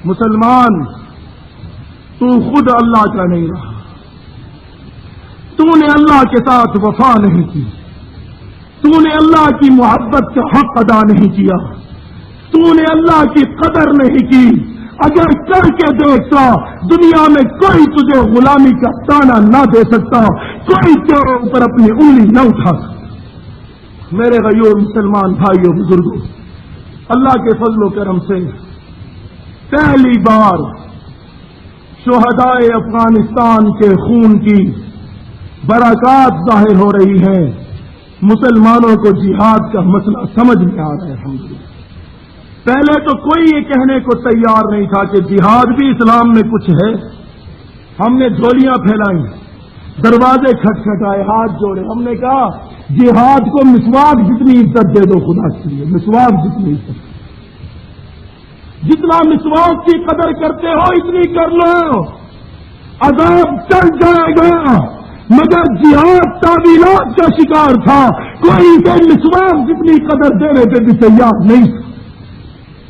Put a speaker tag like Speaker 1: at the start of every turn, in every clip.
Speaker 1: مسلمان تو خود اللہ کا نہیں رہا، تو نے اللہ کے ساتھ وفا نہیں کی، تو نے اللہ کی محبت کا حق ادا نہیں کیا، تو نے اللہ کی قدر نہیں کی۔ اگر کر کے دیکھتا دنیا میں کوئی تجھے غلامی کا تانا نہ دے سکتا، کوئی تیرے اوپر اپنی انگلی نہ اٹھا سکتا۔ میرے غیور مسلمان بھائیوں بزرگوں، اللہ کے فضل و کرم سے پہلی بار شہدائے افغانستان کے خون کی برکات ظاہر ہو رہی ہے۔ مسلمانوں کو جہاد کا مسئلہ سمجھ میں آ رہا ہے الحمدللہ۔ پہلے تو کوئی یہ کہنے کو تیار نہیں تھا کہ جہاد بھی اسلام میں کچھ ہے۔ ہم نے جھولیاں پھیلائی، دروازے کھٹکھٹائے، ہاتھ جوڑے، ہم نے کہا جہاد کو مسواک جتنی عزت دے دو خدا کے لیے، مسواک جتنی عزت، جتنا مسواک کی قدر کرتے ہو اتنی کر لو، عذاب چل جائے گا۔ مگر جہاد تعویلات کا شکار تھا، کوئی بھی مسواک جتنی قدر دینے پہ بھی تیار نہیں۔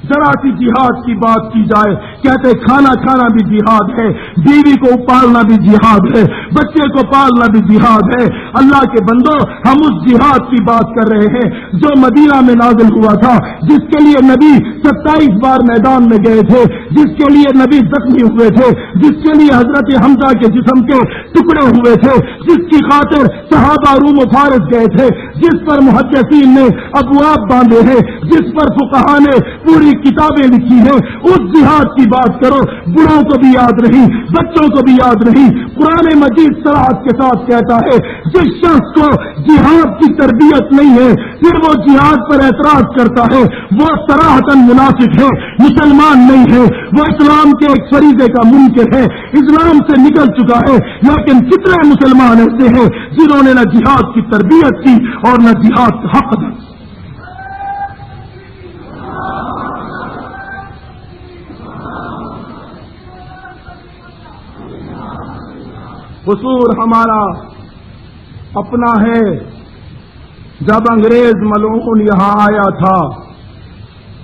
Speaker 1: ذرا سی جہاد کی بات کی جائے، کہتے کھانا کھانا بھی جہاد ہے، بیوی کو پالنا بھی جہاد ہے، بچے کو پالنا بھی جہاد ہے۔ اللہ کے بندو، ہم اس جہاد کی بات کر رہے ہیں جو مدینہ میں نازل ہوا تھا، جس کے لیے نبی 27 بار میدان میں گئے تھے، جس کے لیے نبی زخمی ہوئے تھے، جس کے لیے حضرت حمزہ کے جسم کے ٹکڑے ہوئے تھے، جس کی خاطر صحابہ روم و فارس گئے تھے، جس پر محدثین نے ابواب باندھے ہیں، جس پر فقہا نے پوری کتابیں لکھی ہیں، اس جہاد کی بات کرو۔ بڑوں کو بھی یاد نہیں، بچوں کو بھی یاد نہیں۔ قرآن مجید صراحت کے ساتھ کہتا ہے جس شخص کو جہاد کی تربیت نہیں ہے پھر وہ جہاد پر اعتراض کرتا ہے، وہ صراحتاً منافق ہے، مسلمان نہیں ہے، وہ اسلام کے ایک فریضے کا منکر ہے، اسلام سے نکل چکا ہے۔ لیکن کتنے مسلمان ایسے ہیں جنہوں نے نہ جہاد کی تربیت کی اور نہ جہاد کا حق ادا کیا۔ قصور ہمارا اپنا ہے۔ جب انگریز ملعون یہاں آیا تھا،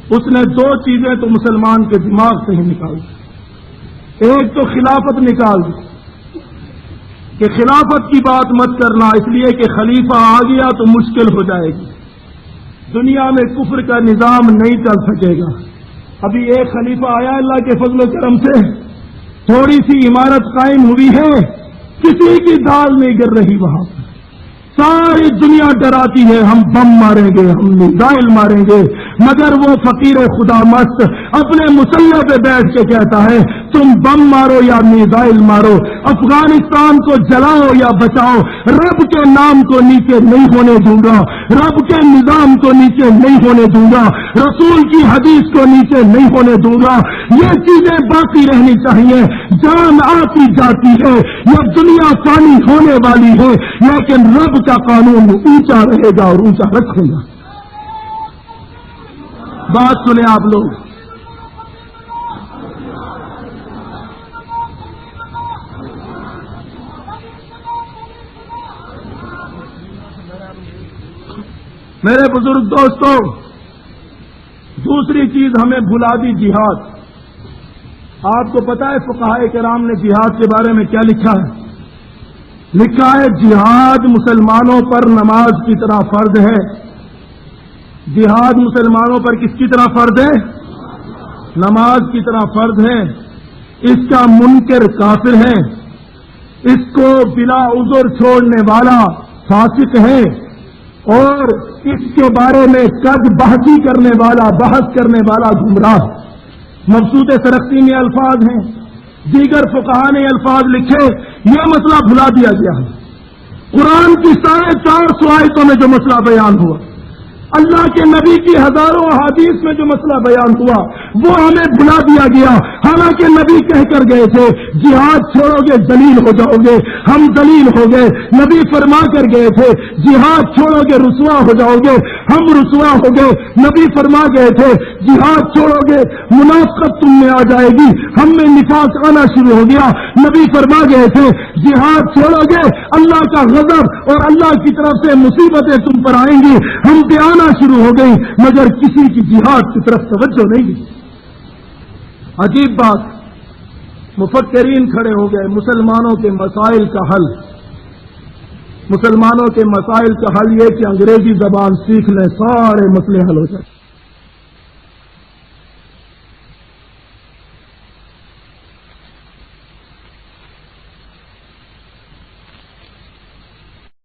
Speaker 1: اس نے دو چیزیں تو مسلمان کے دماغ سے ہی نکالی۔ ایک تو خلافت نکال دی کہ خلافت کی بات مت کرنا، اس لیے کہ خلیفہ آ گیا تو مشکل ہو جائے گی، دنیا میں کفر کا نظام نہیں چل سکے گا۔ ابھی ایک خلیفہ آیا اللہ کے فضل و کرم سے، تھوڑی سی عمارت قائم ہوئی ہے، کسی کی دال نہیں گر رہی، وہاں ساری دنیا ڈراتی ہے ہم بم ماریں گے، ہم میزائل ماریں گے، مگر وہ فقیر خدا مست اپنے مسلح پہ بیٹھ کے کہتا ہے تم بم مارو یا میزائل مارو، افغانستان کو جلاؤ یا بچاؤ، رب کے نام کو نیچے نہیں ہونے دوں گا، رب کے نظام کو نیچے نہیں ہونے دوں گا، رسول کی حدیث کو نیچے نہیں ہونے دوں گا۔ یہ چیزیں باقی رہنی چاہیے۔ جان آتی جاتی ہے، یہ دنیا فانی ہونے والی ہے، لیکن رب کا قانون اونچا رہے گا اور اونچا رکھے گا۔ بات سنیں آپ لوگ، میرے بزرگ دوستوں، دوسری چیز ہمیں بھلا دی جہاد۔ آپ کو پتا ہے فقہائے کرام نے جہاد کے بارے میں کیا لکھا ہے؟ لکھا ہے جہاد مسلمانوں پر نماز کی طرح فرض ہے۔ جہاد مسلمانوں پر کس کی طرح فرض ہے؟ نماز کی طرح فرض ہے۔ اس کا منکر کافر ہے، اس کو بلا عذر چھوڑنے والا فاسق ہے، اور اس کے بارے میں قد بحثی کرنے والا، بحث کرنے والا گمراہ۔ مبسوط سرخسی میں الفاظ ہیں، دیگر فقہا نے الفاظ لکھے، یہ مسئلہ بھلا دیا گیا ہے۔ قرآن کی 450 آیتوں میں جو مسئلہ بیان ہوا، اللہ کے نبی کی ہزاروں احادیث میں جو مسئلہ بیان ہوا، وہ ہمیں بھلا دیا گیا۔ حالانکہ نبی کہہ کر گئے تھے جہاد چھوڑو گے ذلیل ہو جاؤ گے، ہم ذلیل ہو گئے۔ نبی فرما کر گئے تھے جہاد چھوڑو گے رسوا ہو جاؤ گے، ہم رسوا ہو گئے۔ نبی فرما گئے تھے جہاد چھوڑو گے منافقت تم میں آ جائے گی، ہم میں نفاق آنا شروع ہو گیا۔ نبی فرما گئے تھے جہاد چھوڑو گے اللہ کا غضب اور اللہ کی طرف سے مصیبتیں تم پر آئیں گی، ہم پہ آنا شروع ہو گئی، مگر کسی کی جہاد کی طرف توجہ نہیں دی۔ عجیب بات، مفکرین کھڑے ہو گئے، مسلمانوں کے مسائل کا حل، مسلمانوں کے مسائل کا حل یہ کہ انگریزی زبان سیکھ لیں، سارے مسئلے حل ہو جائیں۔